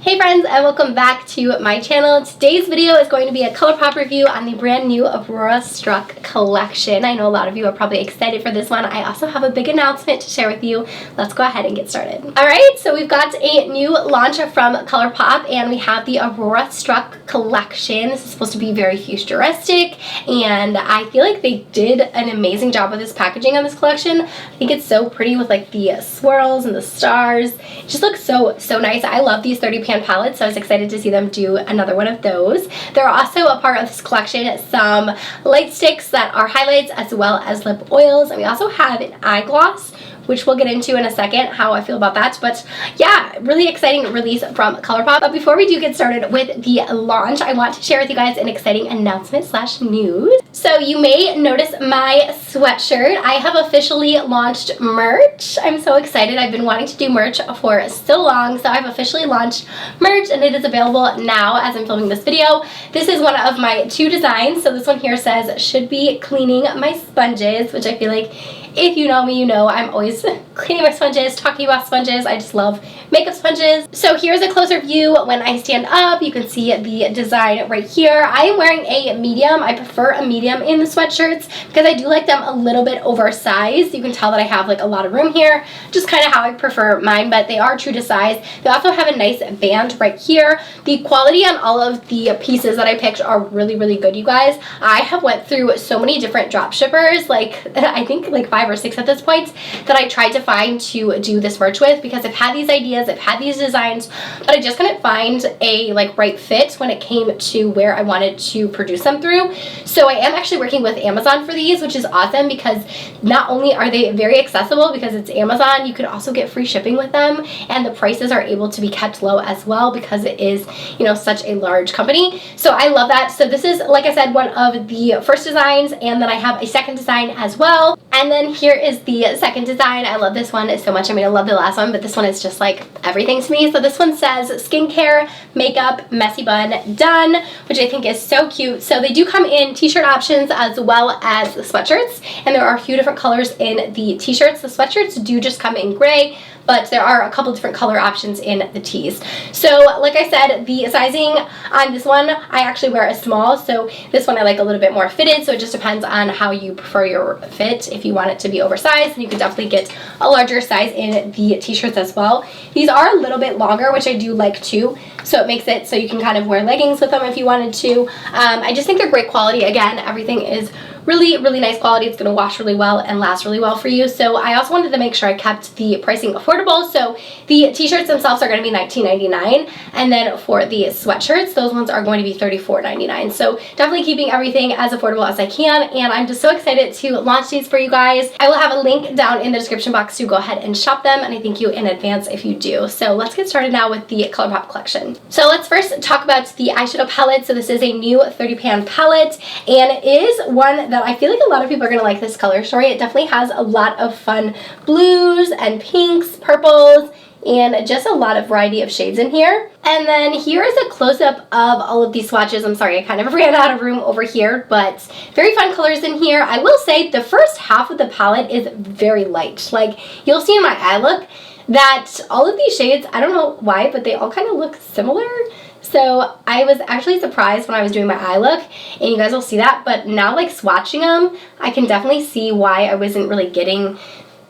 Hey friends, and welcome back to my channel. Today's video is going to be a Colourpop review on the brand new Aurora Struck collection. I know a lot of you are probably excited for this one. I also have a big announcement to share with you. Let's go ahead and get started. Alright, so we've got a new launch from Colourpop and we have the Aurora Struck collection. This is supposed to be very futuristic and I feel like they did an amazing job with this packaging on this collection. I think it's so pretty with like the swirls and the stars. It just looks so nice. I love these 30 pan palettes, so I was excited to see them do another one of those. There are also a part of this collection some light sticks that are highlights as well as lip oils, and we also have an eye gloss, which we'll get into in a second how I feel about that. But yeah, really exciting release from Colourpop. But before we do get started with the launch, I want to share with you guys an exciting announcement slash news. So you may notice my sweatshirt. I have officially launched merch. I'm so excited. I've been wanting to do merch for so long, so I've officially launched merch and it is available now as I'm filming this video. This is one of my two designs. So this one here says, should be cleaning my sponges, which I feel like if you know me, you know I'm always cleaning my sponges, talking about sponges. I just love makeup sponges. So here's a closer view. When I stand up, you can see the design right here. I am wearing a medium. I prefer a medium in the sweatshirts because I do like them a little bit oversized. You can tell that I have like a lot of room here, just kind of how I prefer mine, but they are true to size. They also have a nice band right here. The quality on all of the pieces that I picked are really good, you guys. I have went through so many different drop shippers, like I think like 5 or 6 at this point, that I tried to find to do this merch with, because I've had these ideas, I've had these designs, but I just couldn't find a like right fit when it came to where I wanted to produce them through. So I am actually working with Amazon for these, which is awesome because not only are they very accessible because it's Amazon, you can also get free shipping with them, and the prices are able to be kept low as well because it is, you know, such a large company. So I love that. So this is, like I said, one of the first designs, and then I have a second design as well. And then here is the second design. I love this one so much. I mean, I love the last one, but this one is just like everything to me. So this one says skincare, makeup, messy bun, done, which I think is so cute. So they do come in t-shirt options as well as the sweatshirts, and there are a few different colors in the t-shirts. The sweatshirts do just come in gray, but there are a couple different color options in the tees. So like I said, the sizing on this one, I actually wear a small, so this one I like a little bit more fitted, so it just depends on how you prefer your fit. If you want it to be oversized, then you can definitely get a larger size in the t-shirts as well. These are a little bit longer, which I do like too, so it makes it so you can kind of wear leggings with them if you wanted to. I just think they're great quality. Again, everything is really nice quality. It's going to wash really well and last really well for you. So I also wanted to make sure I kept the pricing affordable. So the t-shirts themselves are going to be $19.99, and then for the sweatshirts, those ones are going to be $34.99. So definitely keeping everything as affordable as I can, and I'm just so excited to launch these for you guys. I will have a link down in the description box to go ahead and shop them, and I thank you in advance if you do. So let's get started now with the Colourpop collection. So let's first talk about the eyeshadow palette. So this is a new 30 pan palette, and it is one that I feel like a lot of people are going to like this color story. It definitely has a lot of fun blues and pinks, purples, and just a lot of variety of shades in here. And then here is a close-up of all of these swatches. I'm sorry, I kind of ran out of room over here, but very fun colors in here. I will say the first half of the palette is very light. Like, you'll see in my eye look that all of these shades, I don't know why, but they all kind of look similar. So I was actually surprised when I was doing my eye look, and you guys will see that, but now like swatching them, I can definitely see why I wasn't really getting,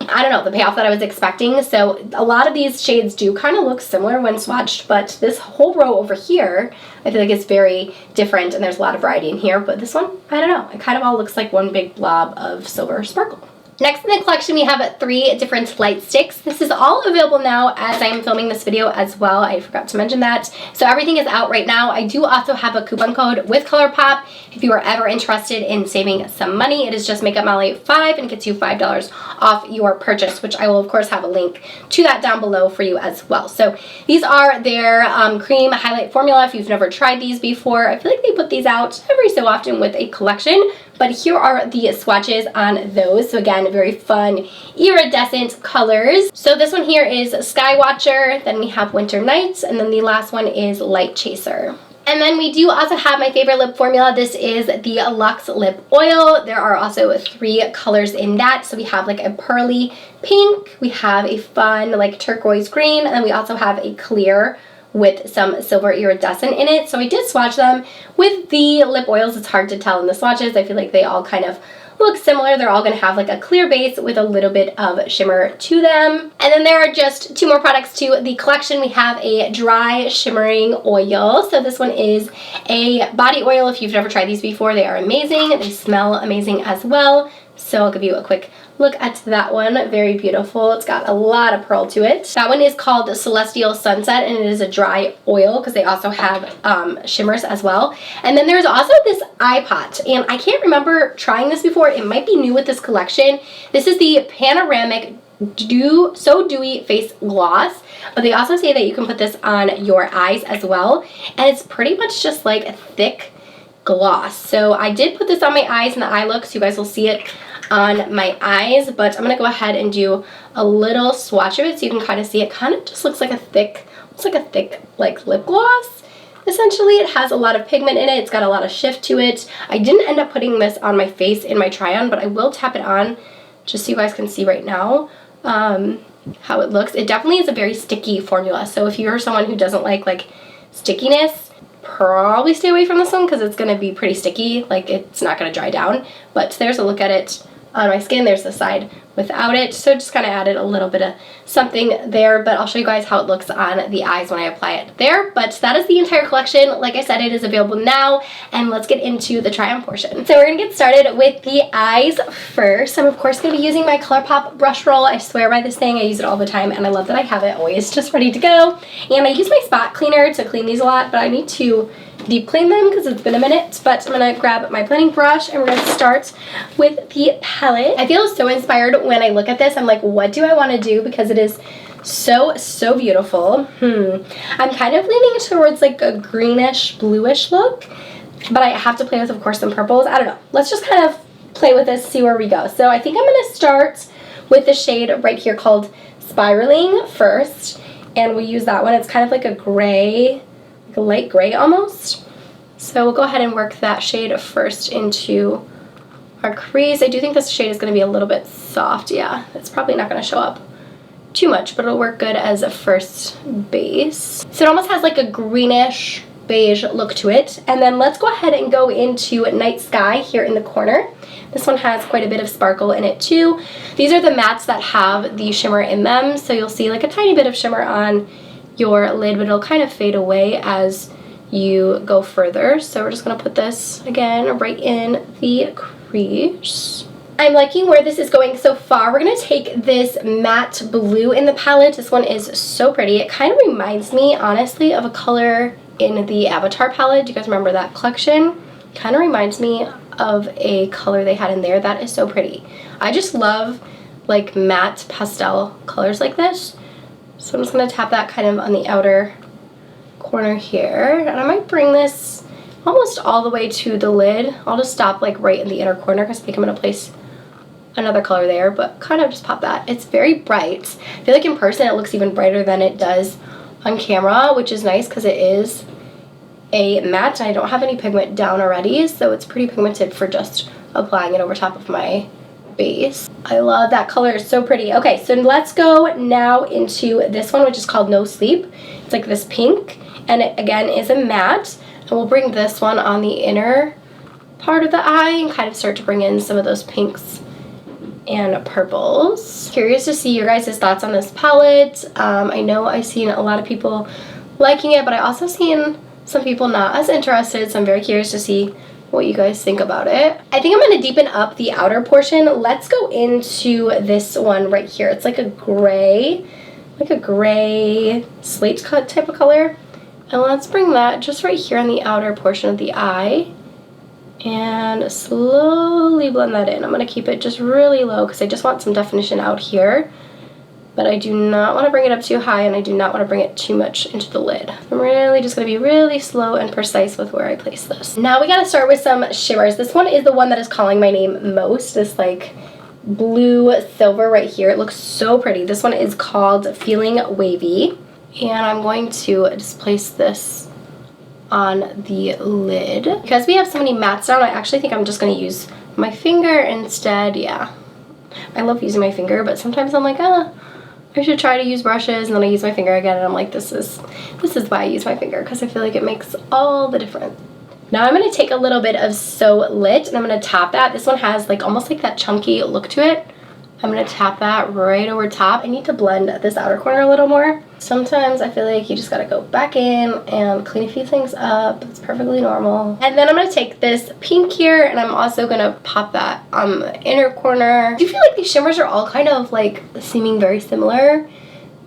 I don't know, the payoff that I was expecting. So a lot of these shades do kind of look similar when swatched, but this whole row over here, I feel like it's very different, and there's a lot of variety in here, but this one, I don't know, it kind of all looks like one big blob of silver sparkle. Next in the collection, we have 3 different light sticks. This is all available now as I'm filming this video as well. I forgot to mention that. So everything is out right now. I do also have a coupon code with Colourpop. If you are ever interested in saving some money, it is just MakeupMolly5 and gets you $5 off your purchase, which I will of course have a link to that down below for you as well. So these are their cream highlight formula. If you've never tried these before, I feel like they put these out every so often with a collection. But here are the swatches on those. So again, very fun iridescent colors. So this one here is Sky Watcher, then we have Winter Nights, and then the last one is Light Chaser. And then we do also have my favorite lip formula. This is the Luxe Lip Oil. There are also 3 colors in that. So we have like a pearly pink, we have a fun like turquoise green, and then we also have a clear with some silver iridescent in it. So I did swatch them. With the lip oils, it's hard to tell in the swatches. I feel like they all kind of look similar. They're all going to have like a clear base with a little bit of shimmer to them. And then there are just 2 more products to the collection. We have a dry shimmering oil. So this one is a body oil. If you've never tried these before, they are amazing. They smell amazing as well. So I'll give you a quick look at that one. Very beautiful. It's got a lot of pearl to it. That one is called Celestial Sunset, and it is a dry oil because they also have shimmers as well. And then there's also this eye pot, and I can't remember trying this before. It might be new with this collection. This is the Panoramic So Dewy Face Gloss, but they also say that you can put this on your eyes as well, and it's pretty much just like a thick gloss. So I did put this on my eyes in the eye look, so you guys will see it on my eyes, but I'm gonna go ahead and do a little swatch of it so you can kind of see it. Kind of just looks like a thick, like lip gloss. Essentially, it has a lot of pigment in it. It's got a lot of shift to it. I didn't end up putting this on my face in my try-on, but I will tap it on just so you guys can see right now how it looks. It definitely is a very sticky formula, so if you're someone who doesn't like stickiness, probably stay away from this one because it's going to be pretty sticky. Like, it's not going to dry down. But there's a look at it on my skin. There's the side without it, so just kind of added a little bit of something there, but I'll show you guys how it looks on the eyes when I apply it there. But that is the entire collection. Like I said, it is available now, and let's get into the try-on portion. So we're gonna get started with the eyes first. I'm of course gonna be using my Colourpop brush roll. I swear by this thing. I use it all the time, and I love that I have it always just ready to go. And I use my spot cleaner to clean these a lot, but I need to deep clean them because it's been a minute. But I'm gonna grab my blending brush and we're gonna start with the palette. I feel so inspired when I look at this. I'm like, what do I want to do? Because it is so beautiful. I'm kind of leaning towards like a greenish bluish look, but I have to play with, of course, some purples. I don't know. Let's just kind of play with this, see where we go. So I think I'm gonna start with the shade right here called Spiraling first, and we'll use that one. It's kind of like a gray, like a light gray almost. So we'll go ahead and work that shade first into our crease. I do think this shade is going to be a little bit soft. Yeah, it's probably not going to show up too much, but it'll work good as a first base. So it almost has like a greenish beige look to it. And then let's go ahead and go into Night Sky here in the corner. This one has quite a bit of sparkle in it too. These are the mattes that have the shimmer in them, so you'll see like a tiny bit of shimmer on your lid, but it'll kind of fade away as you go further. So we're just going to put this again right in the crease. I'm liking where this is going so far. We're going to take this matte blue in the palette. This one is so pretty. It kind of reminds me, honestly, of a color in the Avatar palette. Do you guys remember that collection? Kind of reminds me of a color they had in there. That is so pretty. I just love like matte pastel colors like this. So I'm just going to tap that kind of on the outer corner here. And I might bring this almost all the way to the lid. I'll just stop like right in the inner corner because I think I'm going to place another color there, but kind of just pop that. It's very bright. I feel like in person it looks even brighter than it does on camera, which is nice because it is a matte and I don't have any pigment down already, so it's pretty pigmented for just applying it over top of my base. I love that color. It's so pretty. Okay, so let's go now into this one, which is called No Sleep. It's like this pink, and it again is a matte, and we'll bring this one on the inner part of the eye and kind of start to bring in some of those pinks and purples. Curious to see your guys' thoughts on this palette. I know I've seen a lot of people liking it, but I also seen some people not as interested, so I'm very curious to see what you guys think about it. I think I'm going to deepen up the outer portion. Let's go into this one right here. It's like a gray slate cut type of color. And let's bring that just right here on the outer portion of the eye and slowly blend that in. I'm going to keep it just really low because I just want some definition out here. But I do not want to bring it up too high, and I do not want to bring it too much into the lid. I'm really just going to be really slow and precise with where I place this. Now we got to start with some shimmers. This one is the one that is calling my name most. This like blue silver right here. It looks so pretty. This one is called Feeling Wavy. And I'm going to just place this on the lid. Because we have so many mattes down, I actually think I'm just going to use my finger instead. Yeah. I love using my finger, but sometimes I'm like, I should try to use brushes, and then I use my finger again, and I'm like, this is why I use my finger, because I feel like it makes all the difference. Now I'm going to take a little bit of So Lit, and I'm going to tap that. This one has like almost like that chunky look to it. I'm going to tap that right over top. I need to blend this outer corner a little more. Sometimes I feel like you just got to go back in and clean a few things up. It's perfectly normal. And then I'm going to take this pink here, and I'm also going to pop that on the inner corner. Do you feel like these shimmers are all kind of like seeming very similar?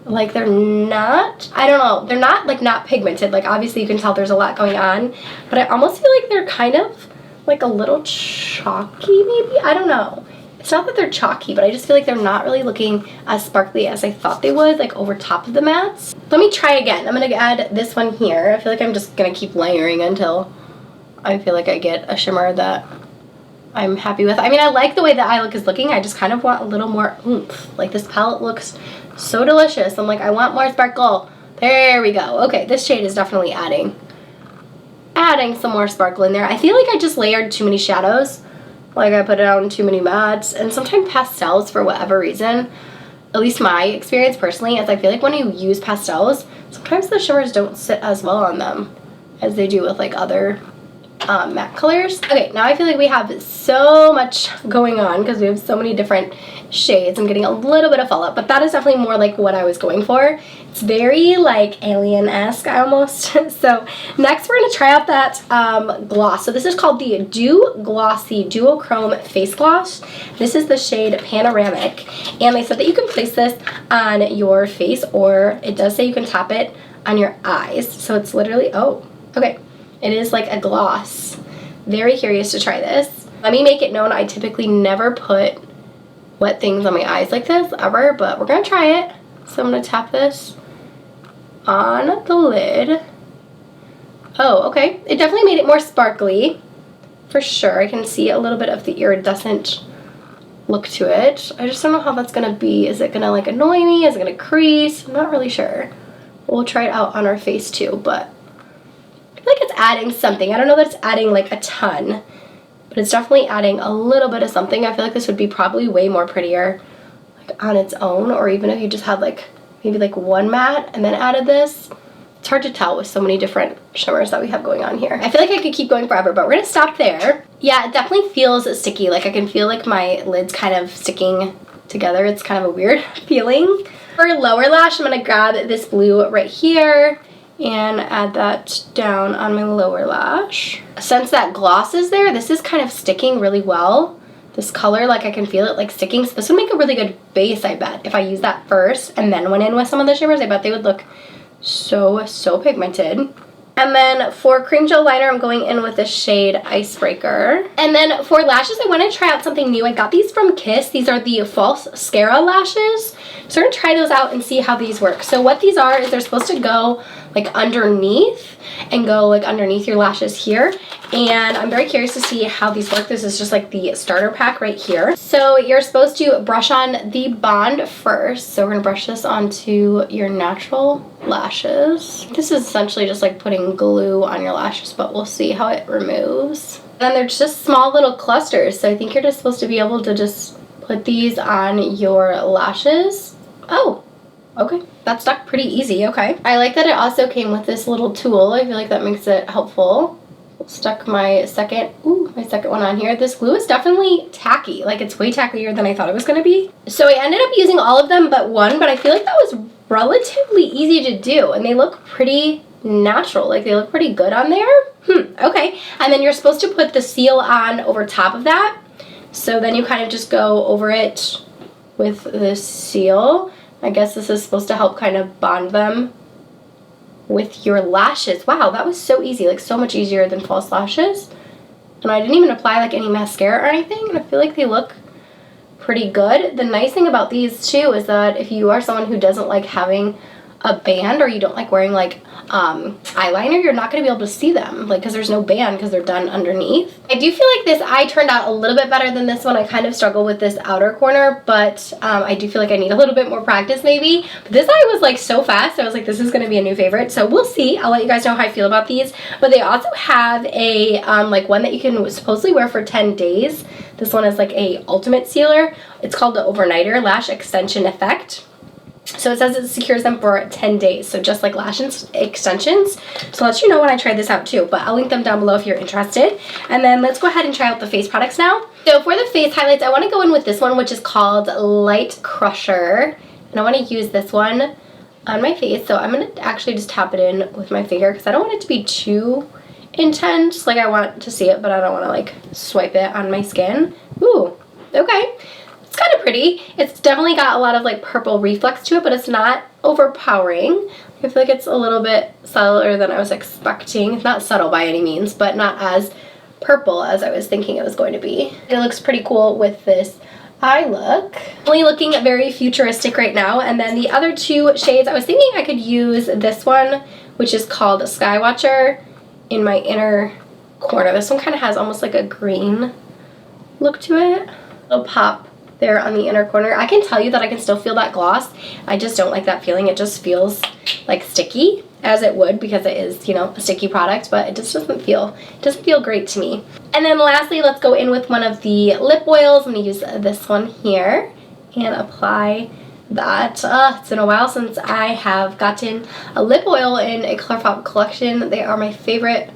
Like they're not, I don't know, they're not like not pigmented. Like obviously you can tell there's a lot going on, but I almost feel like they're kind of like a little chalky maybe. I don't know. It's not that they're chalky, but I just feel like they're not really looking as sparkly as I thought they would, like over top of the mattes. Let me try again. I'm going to add this one here. I feel like I'm just going to keep layering until I feel like I get a shimmer that I'm happy with. I mean, I like the way the eye look is looking. I just kind of want a little more oomph. Like this palette looks so delicious. I'm like, I want more sparkle. There we go. Okay, this shade is definitely adding some more sparkle in there. I feel like I just layered too many shadows. Like I put down too many mattes, and sometimes pastels, for whatever reason, at least my experience personally, is I feel like when you use pastels, sometimes the shimmers don't sit as well on them as they do with like other matte colors. Okay, now I feel like we have so much going on because we have so many different shades. I'm getting a little bit of fallout, but that is definitely more like what I was going for. It's very like alien-esque almost. So next we're going to try out that gloss. So this is called the Dew Glossy Duochrome Face Gloss. This is the shade Panoramic, and they said that you can place this on your face, or it does say you can tap it on your eyes. So it's literally, oh, okay. It is like a gloss. Very curious to try this. Let me make it known I typically never put wet things on my eyes like this, ever, but we're going to try it. So I'm going to tap this on the lid. Oh, okay. It definitely made it more sparkly, for sure. I can see a little bit of the iridescent look to it. I just don't know how that's going to be. Is it going to like annoy me? Is it going to crease? I'm not really sure. We'll try it out on our face too, but like it's adding something. I don't know that it's adding like a ton, but it's definitely adding a little bit of something. I feel like this would be probably way more prettier like on its own, or even if you just had like maybe like one matte and then added this. It's hard to tell with so many different shimmers that we have going on here. I feel like I could keep going forever, but we're gonna stop there. Yeah, it definitely feels sticky. Like I can feel like my lid's kind of sticking together. It's kind of a weird feeling. For lower lash, I'm gonna grab this blue right here and add that down on my lower lash. Since that gloss is there, this is kind of sticking really well. This color, like I can feel it like sticking. So this would make a really good base, I bet. If I use that first and then went in with some of the shimmers, I bet they would look so pigmented. And then for cream gel liner, I'm going in with the shade Icebreaker. And then for lashes, I want to try out something new. I got these from Kiss. These are the false Scara lashes. So we're going to try those out and see how these work. So what these are is they're supposed to go like underneath and go like underneath your lashes here. And I'm very curious to see how these work. This is just like the starter pack right here. So you're supposed to brush on the bond first. So we're gonna brush this onto your natural lashes. This is essentially just like putting glue on your lashes, but we'll see how it removes. And they're just small little clusters. So I think you're just supposed to be able to just put these on your lashes. Oh, okay. That stuck pretty easy, okay. I like that it also came with this little tool. I feel like that makes it helpful. Stuck my second one on here. This glue is definitely tacky. Like it's way tackier than I thought it was gonna be. So I ended up using all of them but one, but I feel like that was relatively easy to do, and they look pretty natural. Like they look pretty good on there. Okay. And then you're supposed to put the seal on over top of that. So then you kind of just go over it with this seal. I guess this is supposed to help kind of bond them with your lashes. Wow, that was so easy, like so much easier than false lashes. And I didn't even apply like any mascara or anything, and I feel like they look pretty good. The nice thing about these too is that if you are someone who doesn't like having a band, or you don't like wearing like eyeliner, you're not going to be able to see them, like because there's no band because they're done underneath. I do feel like this eye turned out a little bit better than this one. I kind of struggle with this outer corner, but I do feel like I need a little bit more practice maybe. But this eye was like so fast, I was like, this is going to be a new favorite. So we'll see. I'll let you guys know how I feel about these. But they also have a like one that you can supposedly wear for 10 days. This one is like a ultimate sealer. It's called the Overnighter Lash Extension Effect. So it says it secures them for 10 days, so just like lash extensions. So I'll let you know when I try this out too, but I'll link them down below if you're interested. And then let's go ahead and try out the face products now. So for the face highlights, I want to go in with this one, which is called Light Crusher. And I want to use this one on my face, so I'm going to actually just tap it in with my finger because I don't want it to be too intense. Like, I want to see it, but I don't want to like swipe it on my skin. Ooh, okay. It's kind of pretty. It's definitely got a lot of like purple reflex to it, but it's not overpowering. I feel like it's a little bit subtler than I was expecting. It's not subtle by any means, but not as purple as I was thinking it was going to be. It looks pretty cool with this eye look. Only looking very futuristic right now. And then the other two shades, I was thinking I could use this one, which is called Skywatcher, in my inner corner. This one kind of has almost like a green look to it. A little pop there on the inner corner. I can tell you that I can still feel that gloss. I just don't like that feeling. It just feels like sticky, as it would because it is, you know, a sticky product, but it just doesn't feel great to me. And then lastly, let's go in with one of the lip oils. I'm going to use this one here and apply that. It's been a while since I have gotten a lip oil in a Colourpop collection. They are my favorite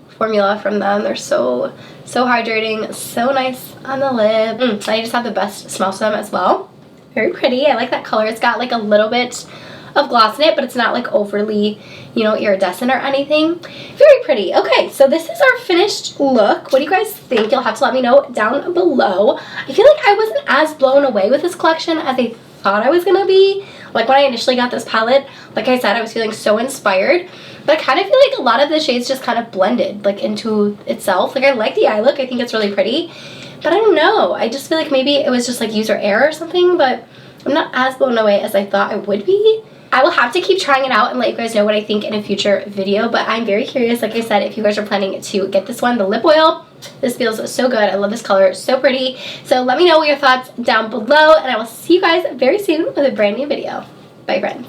formula from them. They're so hydrating, so nice on the lip. I just have the best smell to them as well. Very pretty. I like that color. It's got like a little bit of gloss in it, but it's not like overly, you know, iridescent or anything. Very pretty. Okay, so this is our finished look. What do you guys think? You'll have to let me know down below. I feel like I wasn't as blown away with this collection as I thought I was gonna be. Like when I initially got this palette, like I said, I was feeling so inspired, but I kind of feel like a lot of the shades just kind of blended like into itself. Like I like the eye look. I think it's really pretty, but I don't know. I just feel like maybe it was just like user error or something, but I'm not as blown away as I thought I would be. I will have to keep trying it out and let you guys know what I think in a future video, but I'm very curious, like I said, if you guys are planning to get this one, the lip oil. This feels so good. I love this color. It's so pretty. So let me know your thoughts down below, and I will see you guys very soon with a brand new video. Bye, friends.